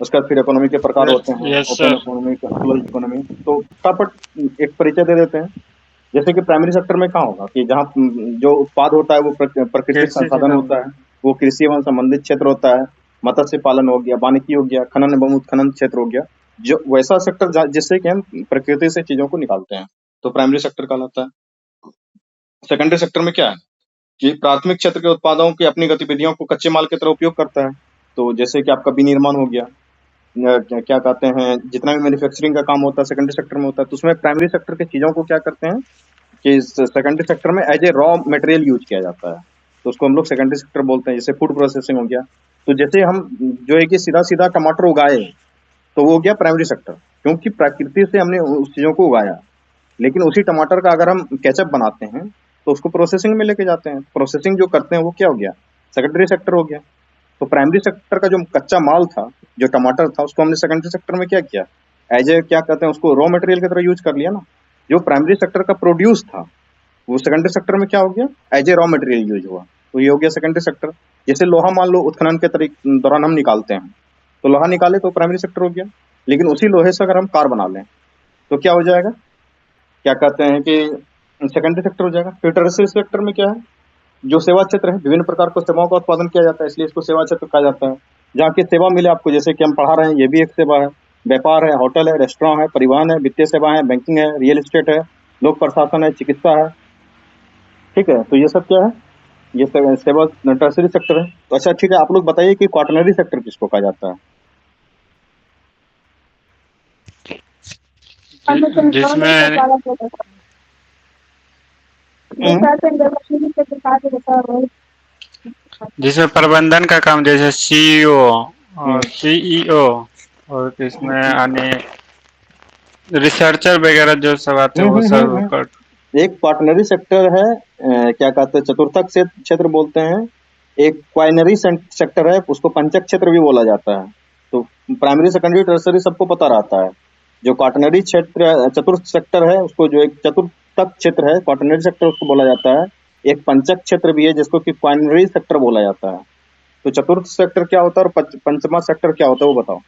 उसके बाद फिर इकोनॉमी के प्रकार यस होते हैं, yes open sir. Economy, close economy. तो फटाफट एक परिचय दे देते हैं। जैसे कि प्राइमरी सेक्टर में क्या होगा कि जहाँ जो उत्पाद होता है वो प्राकृतिक कृषि से संसाधन होता है, संबंधित। वो कृषि एवं संबंधित क्षेत्र होता है। मत्स्य पालन हो गया, वानिकी हो गया, खनन एवं उत्खनन क्षेत्र हो गया। जो वैसा सेक्टर जिससे कि हम प्रकृति से चीजों को निकालते हैं, तो प्राइमरी सेक्टर कहलाता है। सेकेंडरी सेक्टर में क्या है कि प्राथमिक क्षेत्र के उत्पादों की अपनी गतिविधियों को कच्चे माल की तरह उपयोग करता है। तो जैसे कि आपका विनिर्माण हो गया, क्या कहते हैं, जितना भी मैन्युफैक्चरिंग का काम होता है सेकेंडरी सेक्टर में होता है, तो उसमें प्राइमरी सेक्टर के चीजों को क्या करते हैं कि सेकेंडरी सेक्टर में as a raw material use किया जाता है। तो उसको हम लोग सेकेंडरी सेक्टर बोलते हैं। जैसे फूड प्रोसेसिंग हो गया, तो जैसे हम जो है कि सीधा सीधा टमाटर उगाए, तो वो हो गया प्राइमरी सेक्टर, क्योंकि प्रकृति से हमने उस चीजों को उगाया। लेकिन उसी टमाटर का अगर हम केचप बनाते हैं तो उसको प्रोसेसिंग में लेके जाते हैं, प्रोसेसिंग जो करते हैं वो क्या हो गया, सेकेंडरी सेक्टर हो गया। तो प्राइमरी सेक्टर का जो कच्चा माल था, जो टमाटर था, उसको हमने सेकेंडरी सेक्टर में क्या किया, एज ए क्या कहते हैं उसको रॉ मटेरियल की तरह यूज कर लिया ना। जो प्राइमरी सेक्टर का प्रोड्यूस था वो सेकेंडरी सेक्टर में क्या हो गया, as a raw material use हुआ, तो ये हो गया सेकेंडरी सेक्टर। जैसे लोहा मान लो उत्खनन के दौरान हम निकालते हैं, तो लोहा निकाले तो प्राइमरी सेक्टर हो गया। लेकिन उसी लोहे से अगर हम कार बना लें तो क्या हो जाएगा, क्या कहते हैं कि सेकेंडरी सेक्टर हो जाएगा। फिर टर्शियरी सेक्टर में क्या है, जो सेवा क्षेत्र है, विभिन्न प्रकार की सेवाओं का उत्पादन किया जाता है, इसलिए इसको सेवा क्षेत्र कहा जाता है। जहाँ की सेवा मिले आपको, जैसे कि हम पढ़ा रहे हैं, ये भी एक सेवा है। व्यापार है, होटल है, रेस्टोरेंट है, परिवहन है, वित्तीय सेवा है, बैंकिंग है, रियल एस्टेट है, लोक प्रशासन है, चिकित्सा है। ठीक है, तो ये सब क्या है, ये सेवा टर्शियरी सेक्टर है। तो अच्छा ठीक है, आप लोग बताइए कि क्वाटरनरी सेक्टर किसको कहा जाता है। जिसमें हम्म, जिसमें प्रबंधन का काम, जैसे सीईओ हम्म, और सीईओ, और इसमें अन्य रिसर्चर वगैरह जो सब आते हैं वो सब कर। एक क्वाटरनरी सेक्टर है, क्या कहते हैं, चतुर्थक क्षेत्र बोलते हैं। एक क्वाइनरी सेक्टर है, उसको पंचक क्षेत्र भी बोला जाता है। तो प्राइमरी सेकेंडरी टर्सरी सबको पता रहता है। जो क्वाटरनरी क्षेत्र चतुर्थ सेक्टर है उसको, जो एक चतुर्थक क्षेत्र है क्वाटरनरी सेक्टर उसको बोला जाता है। एक पंचक क्षेत्र भी है जिसको कि क्वाइनरी सेक्टर बोला जाता है। तो चतुर्थ सेक्टर क्या होता है और पंचमा सेक्टर क्या होता है वो बताओ।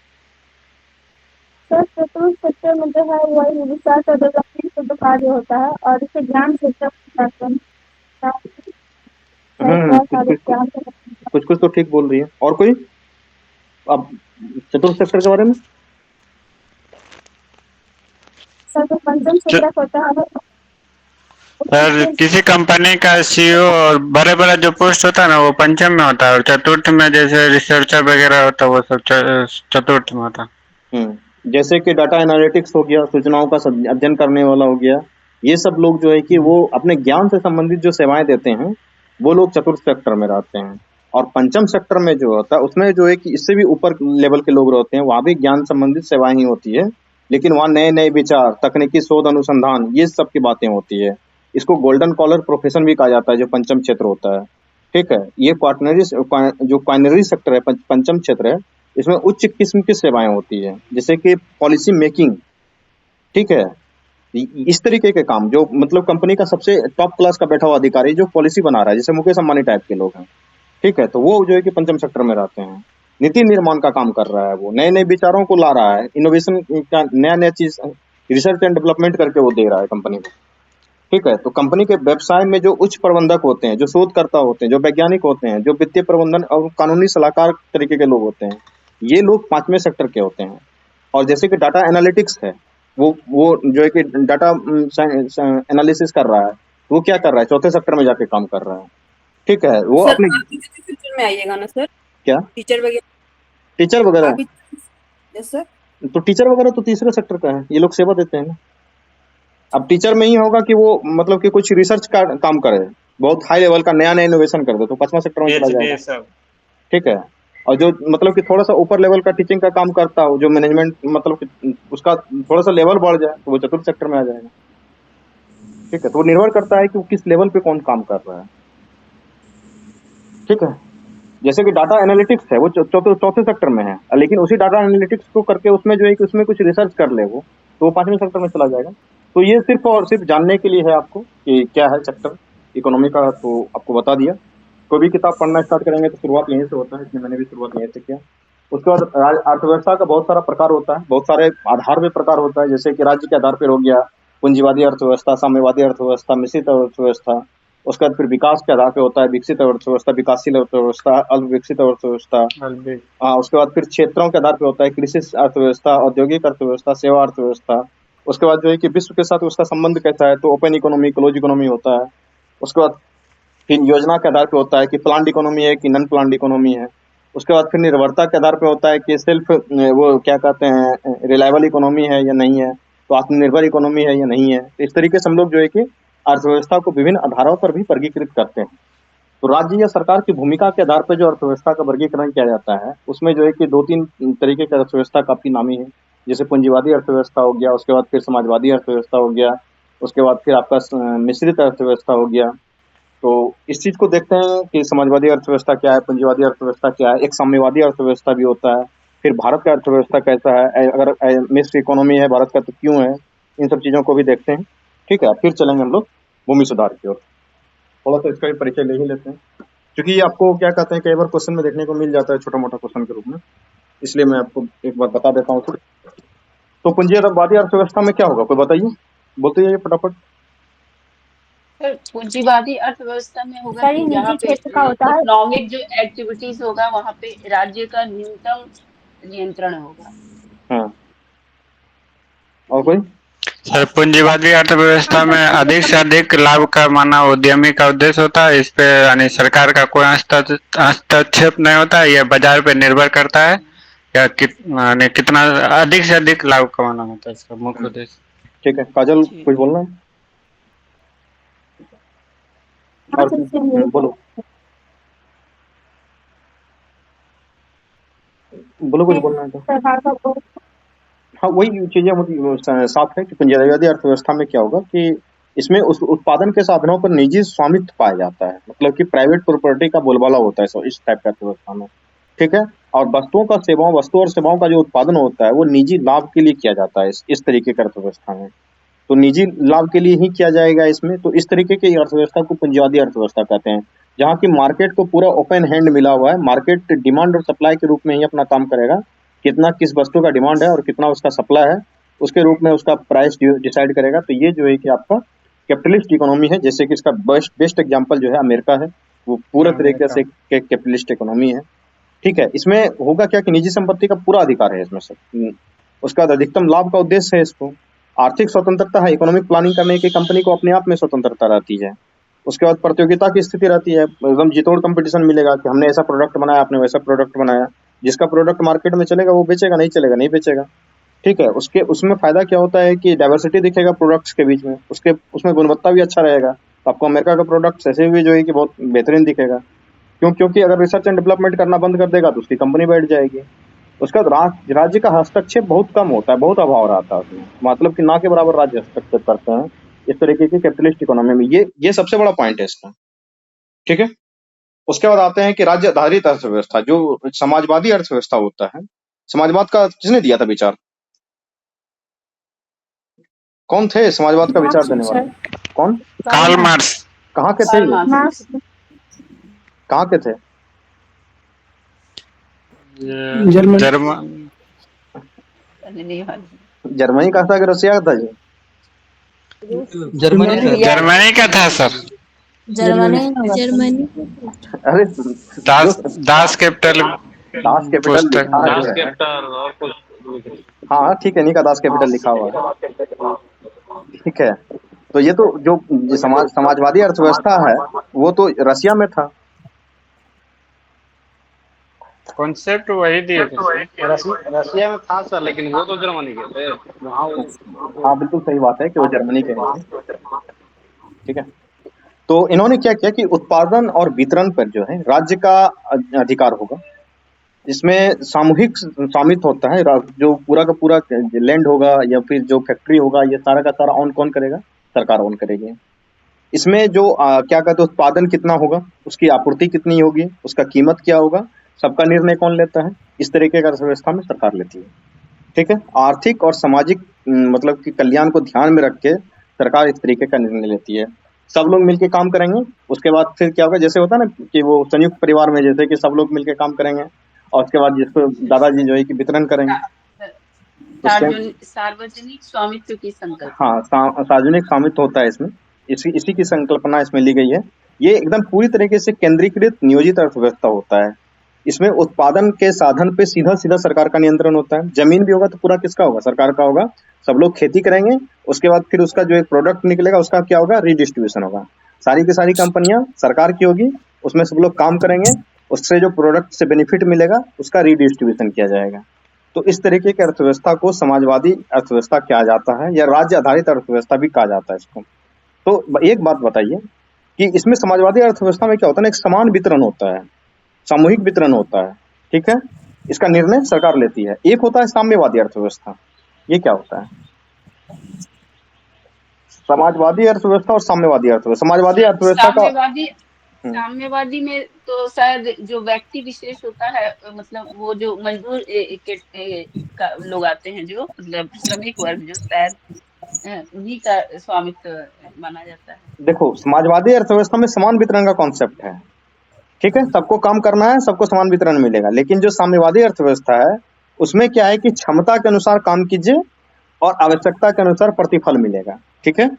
सर चतुर्थ सेक्टर में जो है वही रिसर्च और डेवलपमेंट का जो कार्य होता है, और इसे ज्ञान क्षेत्र बहुत कुछ सारे कुछ ज्ञान। कुछ कुछ तो ठीक बोल रही है, और कोई अब चतुर्थ सेक्टर के बारे में। सर जो पंचम सेक्टर होता है सर किसी कंपनी का सीईओ और बड़े बड़ा जो पोस्ट होता है ना वो पंचम में होता है, और चतुर्थ में जैसे रिसर्चर वगैरह होता है वो सब चतुर्थ में होता जैसे कि डाटा एनालिटिक्स हो गया, सूचनाओं का अध्ययन करने वाला हो गया, ये सब लोग जो है कि है। वो अपने ज्ञान से संबंधित जो सेवाएं देते हैं, वो लोग चतुर्थ सेक्टर में रहते हैं। और पंचम सेक्टर में जो होता है उसमें जो है कि इससे भी ऊपर लेवल के लोग रहते हैं, वहां भी ज्ञान संबंधित सेवाएं ही होती है। लेकिन वहाँ नए नए विचार, तकनीकी शोध, अनुसंधान, ये सब की बातें होती है। इसको गोल्डन कॉलर प्रोफेशन भी कहा जाता है जो पंचम क्षेत्र होता है। ठीक है, ये क्वार्टनरी जो क्वाइनरी सेक्टर है, पंचम क्षेत्र है, इसमें उच्च किस्म की सेवाएं होती है, जैसे कि पॉलिसी मेकिंग। ठीक है, इस तरीके के काम जो मतलब कंपनी का सबसे टॉप क्लास का बैठा हुआ अधिकारी जो पॉलिसी बना रहा है, जैसे मुकेश अंबानी टाइप के लोग हैं। ठीक है, तो वो जो है कि पंचम सेक्टर में रहते हैं। नीति निर्माण का काम कर रहा है, वो नए नए विचारों को ला रहा है, इनोवेशन का नया नया चीज रिसर्च एंड डेवलपमेंट करके वो दे रहा है कंपनी को। ठीक है, तो कंपनी के व्यवसाय में जो उच्च प्रबंधक होते हैं, जो शोधकर्ता होते हैं, जो वैज्ञानिक होते हैं, जो वित्तीय प्रबंधन और कानूनी सलाहकार तरीके के लोग होते हैं, ये लोग पांचवें सेक्टर के होते हैं। और जैसे कि डाटा एनालिटिक्स है, वो जो है कि डाटा एनालिसिस कर रहा है, वो क्या कर रहा है, चौथे सेक्टर में जाके काम कर रहा है। ठीक है, वो सर अपने आप भी किसी सेक्टर में आइएगा ना सर, क्या टीचर वगैरह। टीचर वगैरह, आप भी। Yes sir. तो टीचर वगैरह तो तीसरे सेक्टर का है, ये लोग सेवा देते हैं ना। अब टीचर में ही होगा कि वो मतलब कि कुछ रिसर्च का काम करे, बहुत हाई लेवल का नया नया इनोवेशन कर दे, तो पांचवा सेक्टर में चला जाएगा। पीएचडी सब। ठीक है, और जो मतलब कि थोड़ा सा ऊपर लेवल का टीचिंग का काम करता हो, जो मैनेजमेंट मतलब कि उसका थोड़ा सा लेवल बढ़ जाए, तो वो चतुर्थ सेक्टर में आ जाएगा। ठीक है, तो वो निर्भर करता है कि वो किस लेवल पे कौन काम कर रहा है। ठीक है, जैसे कि डाटा एनालिटिक्स है, वो चौथे चौथे सेक्टर में है, लेकिन उसी डाटा एनालिटिक्स को करके उसमें जो है कि उसमें कुछ रिसर्च कर ले वो, तो वो पांचवें सेक्टर में चला जाएगा। तो ये सिर्फ और सिर्फ जानने के लिए है आपको कि क्या है सेक्टर इकोनॉमी का, तो आपको बता दिया। कोई भी किताब पढ़ना स्टार्ट करेंगे तो शुरुआत यहीं से होता है, इसलिए मैंने भी शुरुआत यहीं से किया। उसके बाद अर्थव्यवस्था का बहुत सारा प्रकार होता है, बहुत सारे आधार पे प्रकार होता है, जैसे कि राज्य के आधार पर हो गया पूंजीवादी अर्थव्यवस्था, साम्यवादी अर्थव्यवस्था, मिश्रित अर्थव्यवस्था। उसके बाद फिर विकास के आधार पे होता है विकसित अर्थव्यवस्था, विकासशील अर्थव्यवस्था, अल्प विकसित अर्थव्यवस्था। उसके बाद फिर क्षेत्रों के आधार पे होता है कृषि अर्थव्यवस्था, औद्योगिक अर्थव्यवस्था, सेवा अर्थव्यवस्था। उसके बाद जो है कि विश्व के साथ उसका संबंध कैसा है, तो ओपन इकोनॉमी, क्लोज इकोनॉमी होता है। उसके बाद फिर योजना के आधार पे होता है कि प्लान्ड इकोनॉमी है कि नॉन प्लान्ड इकोनॉमी है। उसके बाद फिर निर्भरता के आधार पे होता है कि सेल्फ वो क्या कहते हैं रिलायबल इकोनॉमी है या नहीं है, तो आत्मनिर्भर इकोनॉमी है या नहीं है। तो इस तरीके से हम लोग जो है कि अर्थव्यवस्था को विभिन्न आधारों पर भी वर्गीकृत करते हैं। तो राज्य या सरकार की भूमिका के आधार पर जो अर्थव्यवस्था का वर्गीकरण किया जाता है, उसमें जो है कि 2-3 तरीके की अर्थव्यवस्था काफी नामी है, जैसे पूंजीवादी अर्थव्यवस्था हो गया, उसके बाद फिर समाजवादी अर्थव्यवस्था हो गया, उसके बाद फिर आपका मिश्रित अर्थव्यवस्था हो गया। तो इस चीज को देखते हैं कि समाजवादी अर्थव्यवस्था क्या है, पूंजीवादी अर्थव्यवस्था क्या है, एक साम्यवादी अर्थव्यवस्था भी होता है। फिर भारत का अर्थव्यवस्था कैसा है, अगर मिक्स्ड इकोनॉमी है भारत का तो क्यों है, इन सब चीजों को भी देखते हैं। ठीक है, फिर चलेंगे हम लोग भूमि सुधार की ओर। थोड़ा सा इसका भी परिचय ले ही लेते हैं, क्योंकि ये आपको क्या कहते हैं कई बार क्वेश्चन में देखने को मिल जाता है छोटा मोटा क्वेश्चन के रूप में, इसलिए मैं आपको एक बार बता देता हूँ। तो पूंजीवादी अर्थव्यवस्था में क्या होगा, कोई बताइए, बोलते जाइए फटाफट। सर पूंजीवादी अर्थव्यवस्था में होगा सर, कि ये जहाँ निजी पे क्षेत्र का होता है। इकोनॉमिक जो एक्टिविटीज होगा वहाँ पे राज्य का न्यूनतम नियंत्रण होगा। हाँ, और कोई? सर पूंजीवादी अर्थव्यवस्था में अधिक से अधिक लाभ कमाना उद्यमी का उद्देश्य होता है। इस पे यानी सरकार का कोई हस्तक्षेप नहीं होता है, यह बाजार पे निर्भर करता है या कितना अधिक से अधिक लाभ कमाना होता है इसका मुख्य उद्देश्य। ठीक है, काजल कुछ बोलना है? और बोलो बोलो कुछ बोलना है तो। सरकार का वो हाँ, वही चीजें साफ है कि पूंजीवादी अर्थव्यवस्था में क्या होगा कि इसमें उस उत्पादन के साधनों पर निजी स्वामित्व पाया जाता है, मतलब कि प्राइवेट प्रॉपर्टी का बोलबाला होता है इस टाइप का अर्थव्यवस्था में। ठीक है, और वस्तु और सेवाओं का जो उत्पादन होता है वो निजी लाभ के लिए किया जाता है इस तरीके की अर्थव्यवस्था में। तो निजी लाभ के लिए ही किया जाएगा इसमें, तो इस तरीके की अर्थव्यवस्था को पूंजीवादी अर्थव्यवस्था कहते हैं, जहाँ की मार्केट को पूरा ओपन हैंड मिला हुआ है। मार्केट डिमांड और सप्लाई के रूप में ही अपना काम करेगा, कितना किस वस्तु का डिमांड है और कितना उसका सप्लाई है, उसके रूप में उसका प्राइस डिसाइड करेगा। तो ये जो है कि आपका कैपिटलिस्ट इकोनॉमी है, जैसे कि इसका बेस्ट एग्जांपल जो है अमेरिका है, वो पूरा तरीके से कैपिटलिस्ट इकोनॉमी है। ठीक है, इसमें होगा क्या कि निजी संपत्ति का पूरा अधिकार है इसमें से। उसका अधिकतम लाभ का उद्देश्य है इसको। आर्थिक स्वतंत्रता है, इकोनॉमिक प्लानिंग करने की कंपनी को अपने आप में स्वतंत्रता रहती है। उसके बाद प्रतियोगिता की स्थिति रहती है, एकदम जितोड़ कंपटीशन मिलेगा कि हमने ऐसा प्रोडक्ट बनाया, आपने वैसा प्रोडक्ट बनाया, जिसका प्रोडक्ट मार्केट में चलेगा वो बेचेगा, नहीं चलेगा नहीं बेचेगा। ठीक है, उसमें फायदा क्या होता है कि डाइवर्सिटी दिखेगा प्रोडक्ट्स के बीच में, उसमें गुणवत्ता भी अच्छा रहेगा। तो आपको अमेरिका का प्रोडक्ट ऐसे भी जो है कि बहुत बेहतरीन दिखेगा। क्योंकि अगर रिसर्च एंड डेवलपमेंट करना बंद कर देगा तो उसकी कंपनी बैठ जाएगी। उसका राज्य का हस्तक्षेप बहुत कम होता है, बहुत अभाव रहता है उसमें, मतलब कि ना के बराबर राज्य हस्तक्षेप करते हैं इस तरीके की कैपिटलिस्ट इकोनॉमी में। ये सबसे बड़ा पॉइंट है इसका। ठीक है, उसके बाद आते हैं कि राज्य आधारित अर्थव्यवस्था, जो समाजवादी अर्थव्यवस्था होता है। समाजवाद का किसने दिया था विचार, कौन थे समाजवाद का विचार देने वाले? कौन? Karl Marx. कहाँ के थे ये? कहाँ के थे? जर्मनी का था कि रसिया का था जी? जर्मनी का था सर। जर्मनी। अरे दास कैपिटल हाँ ठीक है, नहीं का दास कैपिटल लिखा हुआ है। ठीक है, तो ये तो जो समाजवादी अर्थव्यवस्था है वो तो रसिया में था। कॉन्सेप्ट वही दिए थे। रसिया में था सर, लेकिन वो तो जर्मनी के थे वहाँ। हाँ बिल्कुल सही बात है कि वो जर्मनी के थे। ठीक है, तो इन्होंने क्या किया कि उत्पादन और वितरण पर जो है राज्य का अधिकार होगा। इसमें सामूहिक स्वामित्व होता है, जो पूरा का पूरा लैंड होगा या फिर जो फैक्ट्री होगा, ये सारा का सारा ऑन कौन करेगा? सरकार ऑन करेगी। इसमें जो क्या कहते हैं उत्पादन कितना होगा, उसकी आपूर्ति कितनी होगी, उसका कीमत क्या होगा, सबका निर्णय कौन लेता है? इस तरीके का अर्थव्यवस्था में सरकार लेती है। ठीक है, आर्थिक और सामाजिक मतलब कि कल्याण को ध्यान में रख के सरकार इस तरीके का निर्णय लेती है। सब लोग मिलके काम करेंगे, उसके बाद फिर क्या होगा, जैसे होता है ना कि वो संयुक्त परिवार में जैसे कि सब लोग मिलके काम करेंगे, और उसके बाद जिसको दादाजी जो है कि वितरण करेंगे। सार्वजनिक स्वामित्व की संकल्पना। हाँ, सार्वजनिक स्वामित्व होता है इसमें, इसी की संकल्पना इसमें ली गई है। ये एकदम पूरी तरीके से केंद्रीकृत नियोजित अर्थव्यवस्था होता है। इसमें उत्पादन के साधन पे सीधा सीधा सरकार का नियंत्रण होता है। जमीन भी होगा तो पूरा किसका होगा? सरकार का होगा। सब लोग खेती करेंगे, उसके बाद फिर उसका जो एक प्रोडक्ट निकलेगा उसका क्या होगा? रीडिस्ट्रीब्यूशन होगा। सारी की सारी कंपनियां सरकार की होगी, उसमें सब लोग काम करेंगे, उससे जो प्रोडक्ट से बेनिफिट मिलेगा उसका रीडिस्ट्रीब्यूशन किया जाएगा। तो इस तरीके की अर्थव्यवस्था को समाजवादी अर्थव्यवस्था कहा जाता है, या राज्य आधारित अर्थव्यवस्था भी कहा जाता है इसको। तो एक बात बताइए कि इसमें समाजवादी अर्थव्यवस्था में क्या होता है ना, एक समान वितरण होता है, सामूहिक वितरण होता है, ठीक है। इसका निर्णय सरकार लेती है। एक होता है साम्यवादी अर्थव्यवस्था। ये क्या होता है? समाजवादी अर्थव्यवस्था और साम्यवादी अर्थव्यवस्था। समाजवादी अर्थव्यवस्था का साम्यवादी में तो शायद जो व्यक्ति विशेष होता है, मतलब वो जो मजदूर का लोग आते हैं, जो मतलब श्रमिक वर्ग, जो शायद उन्हीं का स्वामित्व माना जाता है। देखो, समाजवादी अर्थव्यवस्था में समान वितरण का कॉन्सेप्ट है, ठीक है। सबको काम करना है, सबको समान वितरण मिलेगा। लेकिन जो साम्यवादी अर्थव्यवस्था है उसमें क्या है कि क्षमता के अनुसार काम कीजिए और आवश्यकता के अनुसार प्रतिफल मिलेगा, ठीक है।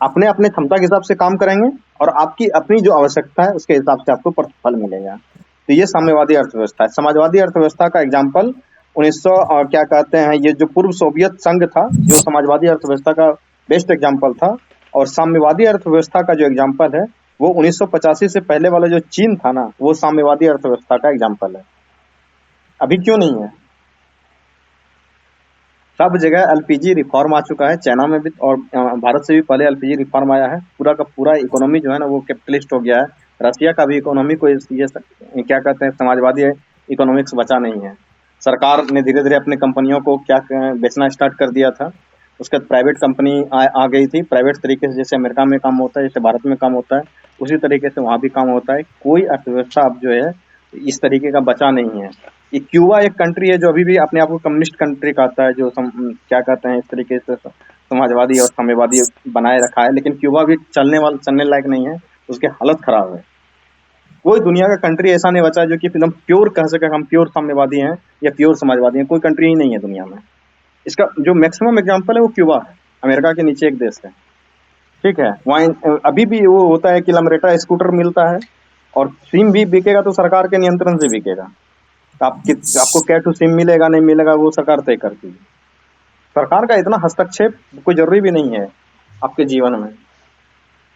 अपने अपने क्षमता के हिसाब से काम करेंगे और आपकी अपनी जो आवश्यकता है उसके हिसाब से आपको प्रतिफल मिलेगा। तो ये साम्यवादी अर्थव्यवस्था है। समाजवादी अर्थव्यवस्था का एग्जाम्पल 1900 क्या कहते हैं, ये जो पूर्व सोवियत संघ था, जो समाजवादी अर्थव्यवस्था का बेस्ट एग्जाम्पल था। और साम्यवादी अर्थव्यवस्था का जो एग्जाम्पल है वो 1985 से पहले वाला जो चीन था ना, वो साम्यवादी अर्थव्यवस्था का एग्जाम्पल है। अभी क्यों नहीं है? सब जगह एलपीजी रिफॉर्म आ चुका है, चाइना में भी, और भारत से भी पहले एलपीजी रिफॉर्म आया है। पूरा का पूरा इकोनॉमी जो है ना वो कैपिटलिस्ट हो गया है। रसिया का भी इकोनॉमी को ये क्या कहते हैं, समाजवादी इकोनॉमिक्स बचा नहीं है। सरकार ने धीरे धीरे अपनी कंपनियों को क्या बेचना स्टार्ट कर दिया था। उसके बाद प्राइवेट कंपनी आ गई थी। प्राइवेट तरीके से जैसे अमेरिका में काम होता है, जैसे भारत में काम होता है, उसी तरीके से वहाँ भी काम होता है। कोई अर्थव्यवस्था अब जो है इस तरीके का बचा नहीं है। ये क्यूबा एक कंट्री है जो अभी भी अपने आप को कम्युनिस्ट कंट्री कहता है, जो क्या कहते हैं, इस तरीके से समाजवादी और साम्यवादी बनाए रखा है। लेकिन क्यूबा भी चलने लायक नहीं है, उसकी हालत खराब है। कोई दुनिया का कंट्री ऐसा नहीं बचा जो कि एकदम प्योर कह सके हम प्योर साम्यवादी हैं या प्योर समाजवादी हैं। कोई कंट्री ही नहीं है दुनिया में। इसका जो मैक्सिमम एग्जाम्पल है वो क्यूबा है, अमेरिका के नीचे एक देश है, ठीक है। वहाँ अभी भी वो होता है कि लमरेटा स्कूटर मिलता है, और सिम भी बिकेगा तो सरकार के नियंत्रण से बिकेगा। आपको क्या टू सिम मिलेगा नहीं मिलेगा वो सरकार तय करती है। सरकार का इतना हस्तक्षेप कोई जरूरी भी नहीं है आपके जीवन में।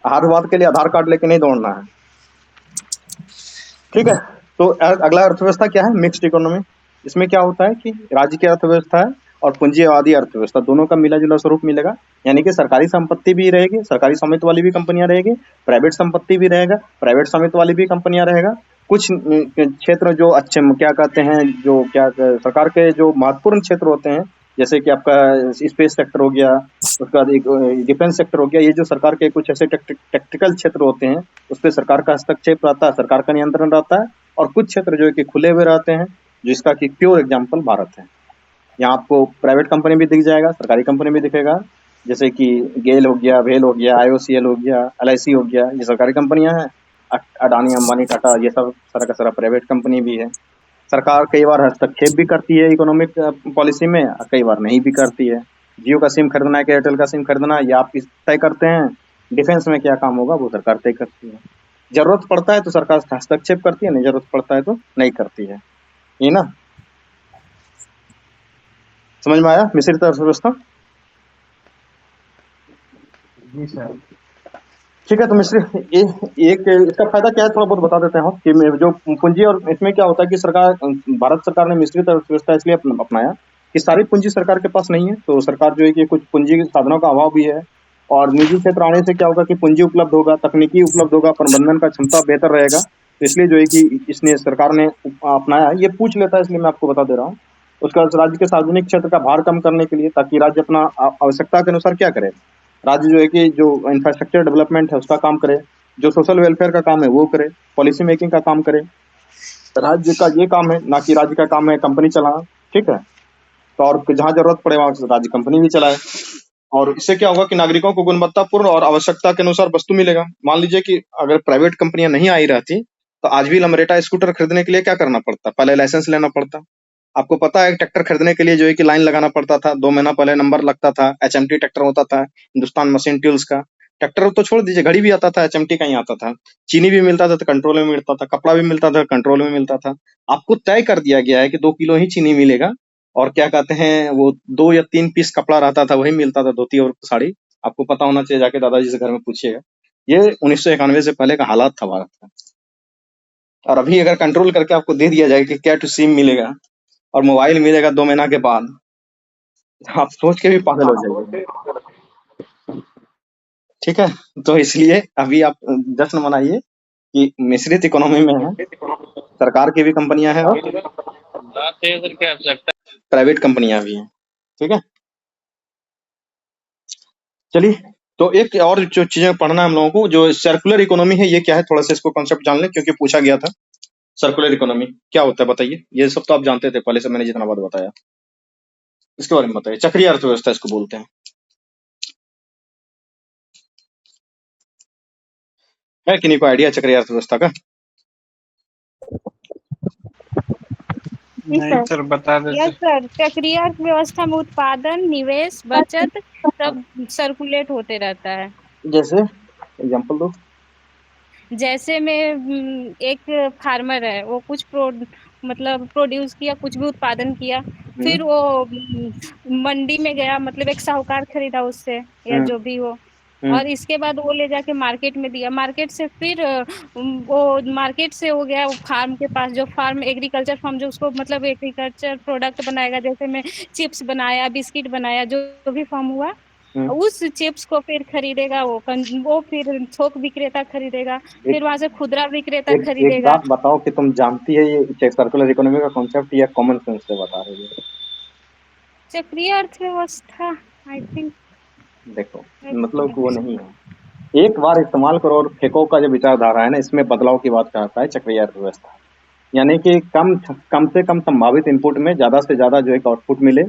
हर बात के लिए आधार कार्ड लेके नहीं दौड़ना है, ठीक है। तो अगला अर्थव्यवस्था क्या है? Mixed economy. इसमें क्या होता है कि राज्य की अर्थव्यवस्था है और पूंजीवादी अर्थव्यवस्था, दोनों का मिला जुला स्वरूप मिलेगा। यानी कि सरकारी संपत्ति भी रहेगी, सरकारी स्वामित्व वाली भी कंपनियां रहेगी, प्राइवेट संपत्ति भी रहेगा, प्राइवेट स्वामित्व वाली भी कंपनियां रहेगा। कुछ क्षेत्र जो अच्छे क्या कहते हैं, जो क्या सरकार के जो महत्वपूर्ण क्षेत्र होते हैं, जैसे कि आपका स्पेस सेक्टर हो गया, उसके बाद एक डिफेंस सेक्टर हो गया, ये जो सरकार के कुछ ऐसे टेक्टिकल क्षेत्र होते हैं उस पर सरकार का हस्तक्षेप रहता है, सरकार का नियंत्रण रहता है। और कुछ क्षेत्र जो है कि खुले हुए रहते हैं, जिसका कि प्योर एग्जाम्पल भारत है। यहाँ आपको प्राइवेट कंपनी भी दिख जाएगा, सरकारी कंपनी भी दिखेगा, जैसे कि गेल हो गया, वेल हो गया, IOCL हो गया, LIC हो गया, ये सरकारी कंपनियां हैं। अडानी, अंबानी, टाटा, ये सब सारा का सारा प्राइवेट कंपनी भी है। सरकार कई बार हस्तक्षेप भी करती है इकोनॉमिक पॉलिसी में, कई बार नहीं भी करती है। जियो का सिम खरीदना है कि एयरटेल का सिम खरीदना है, ये आप तय करते हैं। डिफेंस में क्या काम होगा वो सरकार तय करती है। जरूरत पड़ता है तो सरकार हस्तक्षेप करती है, नहीं जरूरत पड़ता है तो नहीं करती है। ये ना समझ में आया मिश्रित अर्थव्यवस्था? जी सर। ठीक है। तो मिश्रित एक इसका फायदा क्या है थोड़ा बहुत बता देते हैं कि जो पूंजी, और इसमें क्या होता है कि भारत सरकार ने मिश्रित अर्थव्यवस्था इसलिए अपनाया कि सारी पूंजी सरकार के पास नहीं है। तो सरकार जो है कि कुछ पूंजी साधनों का अभाव भी है, और निजी क्षेत्र आने से क्या होगा कि पूंजी उपलब्ध होगा, तकनीकी उपलब्ध होगा, प्रबंधन का क्षमता बेहतर रहेगा। तो इसलिए जो है कि इसने सरकार ने अपनाया। ये पूछ लेता है इसलिए मैं आपको बता दे रहा हूँ। उसका राज्य के सार्वजनिक क्षेत्र का भार कम करने के लिए, ताकि राज्य अपना आवश्यकता के अनुसार क्या करे, राज्य जो है कि जो इंफ्रास्ट्रक्चर डेवलपमेंट है उसका काम करे, जो सोशल वेलफेयर का काम है वो करे, पॉलिसी मेकिंग का काम करे। राज्य का ये काम है, ना कि राज्य का काम है कंपनी चलाना, ठीक है। तो और जहां जरूरत पड़े वहां राज्य कंपनी भी चलाए। और इससे क्या होगा कि नागरिकों को गुणवत्तापूर्ण और आवश्यकता के अनुसार वस्तु मिलेगा। मान लीजिए कि अगर प्राइवेट कंपनियां नहीं आई रहती तो आज भी लमरेटा स्कूटर खरीदने के लिए क्या करना पड़ता? पहले लाइसेंस लेना पड़ता। आपको पता है ट्रैक्टर खरीदने के लिए जो है कि लाइन लगाना पड़ता था, 2 महीना पहले नंबर लगता था। एचएमटी ट्रैक्टर होता था, हिंदुस्तान मशीन टूल्स का। ट्रैक्टर तो छोड़ दीजिए, घड़ी भी आता था, एचएमटी का ही आता था। चीनी भी मिलता था तो कंट्रोल में मिलता था, कपड़ा भी मिलता था कंट्रोल में मिलता था। आपको तय कर दिया गया है कि 2 किलो ही चीनी मिलेगा, और क्या कहते हैं वो 2 या 3 पीस कपड़ा रहता था, वही मिलता था, धोती और साड़ी। आपको पता होना चाहिए, जाके दादाजी से घर में पूछिएगा। ये 1991 से पहले का हालात था भारत का। और अभी अगर कंट्रोल करके आपको दे दिया जाए कि क्या टू सिम मिलेगा और मोबाइल मिलेगा 2 महीना के बाद, तो आप सोच के भी पागल हो जाएंगे। ठीक है, तो इसलिए अभी आप जश्न मनाइए कि मिश्रित इकोनॉमी में है, सरकार की भी कंपनियां हैं और प्राइवेट कंपनियां भी हैं। ठीक है, चलिए, तो एक और जो चीजें पढ़ना है हम लोगों को, जो सर्कुलर इकोनॉमी है, ये क्या है, थोड़ा सा इसको कॉन्सेप्ट जान लें, क्योंकि पूछा गया था। सर्कुलर इकोनॉमी क्या होता है बताइए? ये सब तो आप जानते थे पहले से, मैंने जितना बात बताया, इसके बारे में बताइए। चक्रीय अर्थव्यवस्था इसको बोलते हैं। है कि नहीं कोई आइडिया चक्रीय अर्थव्यवस्था का? जी नहीं सर। सर, बता यस देते। सर, चक्रीय अर्थव्यवस्था में उत्पादन, निवेश, बचत सब सर्कुलेट होते रहता है। जैसे एग्जांपल दो। जैसे में एक फार्मर है, वो कुछ मतलब प्रोड्यूस किया, कुछ भी उत्पादन किया, फिर वो मंडी में गया, मतलब एक साहूकार खरीदा उससे या जो भी हो, और इसके बाद वो ले जाके मार्केट में दिया। मार्केट से फिर वो मार्केट से हो गया फार्म के पास, जो फार्म एग्रीकल्चर फार्म जो उसको मतलब एग्रीकल्चर प्रोडक्ट बनाएगा, जैसे में चिप्स बनाया, बिस्किट बनाया, जो भी फार्म हुआ, उस चिप्स को फिर खरीदेगा वो फिर थोक विक्रेता खरीदेगा, फिर वहां से खुदरा विक्रेता एक खरीदेगा। बात बताओ कि तुम जानती है ये सर्कुलर इकोनॉमी का कॉन्सेप्ट, या कॉमन सेंस से बता रही है? चक्रीय अर्थव्यवस्था, आई थिंक देखो, मतलब कि वो नहीं है। एक बार इस्तेमाल करो और फेंको का जो विचारधारा है ना, इसमें बदलाव की बात करता है चक्रीय अर्थव्यवस्था। यानी कि कम से कम संभावित इनपुट में ज्यादा से ज्यादा जो है आउटपुट मिले,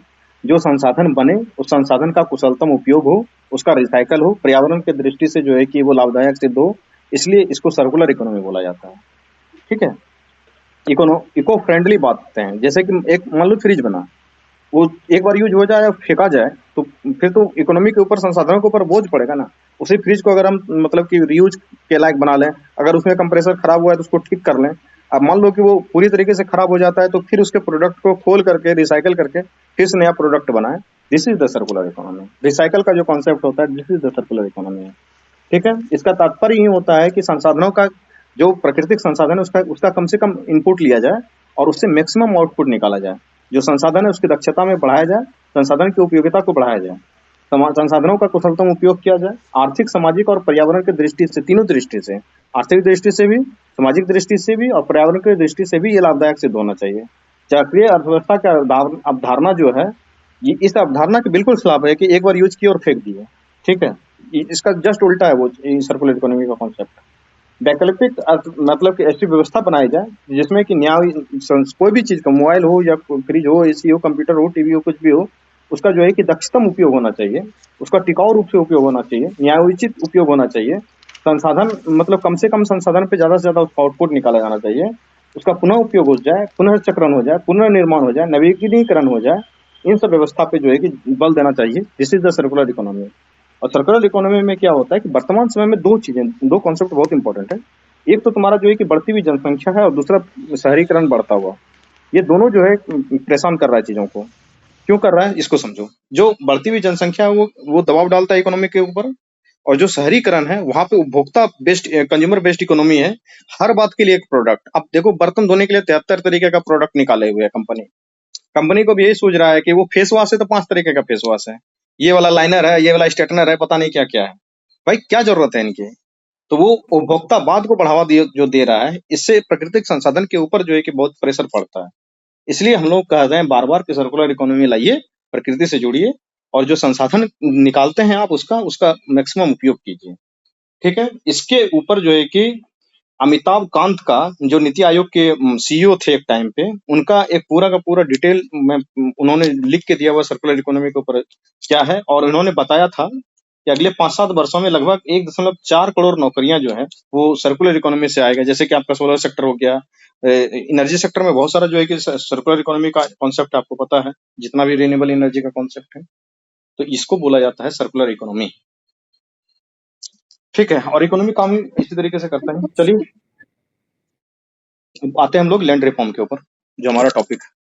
जो संसाधन बने उस संसाधन का कुशलतम उपयोग हो, उसका रिसाइकल हो, पर्यावरण की दृष्टि से जो है कि वो लाभदायक सिद्ध हो, इसलिए इसको सर्कुलर इकोनॉमी बोला जाता है। ठीक है, इको फ्रेंडली बातें हैं, जैसे कि एक मान लो फ्रिज बना, वो एक बार यूज हो जाए और फेंका जाए, तो फिर तो इकोनॉमी के ऊपर, संसाधनों के ऊपर बोझ पड़ेगा ना। उसी फ्रिज को अगर हम मतलब कि रीयूज के लायक बना लें, अगर उसमें कंप्रेसर खराब हुआ है तो उसको ठीक कर लें। अब मान लो कि वो पूरी तरीके से खराब हो जाता है, तो फिर उसके प्रोडक्ट को खोल करके रिसाइकल करके फिर से नया प्रोडक्ट बनाए। This is the circular economy. Recycle का जो कॉन्सेप्ट होता है, this is the circular economy है। ठीक है, इसका तात्पर्य ये होता है कि संसाधनों का, जो प्राकृतिक संसाधन है, उसका कम से कम इनपुट लिया जाए और उससे मैक्सिमम आउटपुट निकाला जाए। जो संसाधन है उसकी दक्षता में बढ़ाया जाए, संसाधन की उपयोगिता को बढ़ाया जाए, संसाधनों का कुशलतम उपयोग किया जाए, आर्थिक, सामाजिक और पर्यावरण की दृष्टि से, तीनों दृष्टि से, आर्थिक दृष्टि से भी, सामाजिक दृष्टि से भी और पर्यावरण की दृष्टि से भी ये लाभदायक सिद्ध होना चाहिए। चक्रीय अर्थव्यवस्था की अवधारणा जो है, ये इस अवधारणा के बिल्कुल खिलाफ है कि एक बार यूज किया और फेंक दिया। ठीक है, इसका जस्ट उल्टा है वो सर्कुलर इकोनॉमी का कॉन्सेप्ट। वैकल्पिक मतलब कि ऐसी व्यवस्था बनाई जाए जिसमें कि न्याय, कोई भी चीज का, मोबाइल हो या फ्रिज हो, एसी हो, कंप्यूटर हो, टीवी हो, कुछ भी हो, उसका जो है कि दक्षतम उपयोग होना चाहिए, उसका टिकाऊ रूप से उपयोग होना चाहिए, न्यायोचित उपयोग होना चाहिए। संसाधन मतलब कम से कम संसाधन पे ज्यादा से ज्यादा उसका आउटपुट निकाला जाना चाहिए, उसका पुनः उपयोग हो जाए, पुनर्चक्रण हो जाए, पुनर्निर्माण हो जाए, नवीनीकरण हो जाए। इन सब व्यवस्था पे जो है कि बल देना चाहिए। This is the circular economy. और सर्कुलर इकोनॉमी में क्या होता है कि वर्तमान समय में दो कॉन्सेप्ट बहुत इंपॉर्टेंट है। एक तो तुम्हारा जो है कि बढ़ती हुई जनसंख्या है, और दूसरा शहरीकरण बढ़ता हुआ। ये दोनों जो है परेशान कर रहा है चीजों को। क्यों कर रहा है इसको समझो। जो बढ़ती हुई जनसंख्या है वो दबाव डालता है इकोनॉमी के ऊपर, और जो शहरीकरण है वहां पे उपभोक्ता बेस्ड, कंज्यूमर बेस्ड इकोनॉमी है। हर बात के लिए एक प्रोडक्ट। अब देखो, बर्तन धोने के लिए 73 तरीके का प्रोडक्ट निकाले हुए है कंपनी को भी यही सोच रहा है कि वो फेस वॉश है तो 5 तरीके का फेस वॉश है, ये वाला लाइनर है, ये वाला स्ट्रेटनर है, पता नहीं क्या क्या है। भाई क्या जरूरत है इनकी? तो वो उपभोक्तावाद को बढ़ावा जो दे रहा है, इससे प्राकृतिक संसाधन के ऊपर जो है कि बहुत प्रेशर पड़ता है। इसलिए हम लोग कह रहे हैं बार बार कि सर्कुलर इकोनॉमी लाइए, प्रकृति से जुड़िए, और जो संसाधन निकालते हैं आप उसका मैक्सिमम उपयोग कीजिए। ठीक है, इसके ऊपर जो है कि अमिताभ कांत का, जो नीति आयोग के सीईओ थे एक टाइम पे, उनका एक पूरा का पूरा डिटेल में उन्होंने लिख के दिया हुआ सर्कुलर इकोनॉमी के ऊपर क्या है, और उन्होंने बताया था कि अगले 5-7 वर्षों में लगभग 1.4 करोड़ नौकरियां जो है वो सर्कुलर इकोनॉमी से आएगा। जैसे कि आपका सोलर सेक्टर हो गया, एनर्जी सेक्टर में बहुत सारा जो है कि सर्कुलर इकोनॉमी का कॉन्सेप्ट आपको पता है, जितना भी रिन्यूएबल एनर्जी का कॉन्सेप्ट है, तो इसको बोला जाता है सर्कुलर इकोनॉमी। ठीक है, और इकोनॉमी काम इसी तरीके से करता है। चलिए आते हैं हम लोग लैंड रिफॉर्म के ऊपर, जो हमारा टॉपिक है।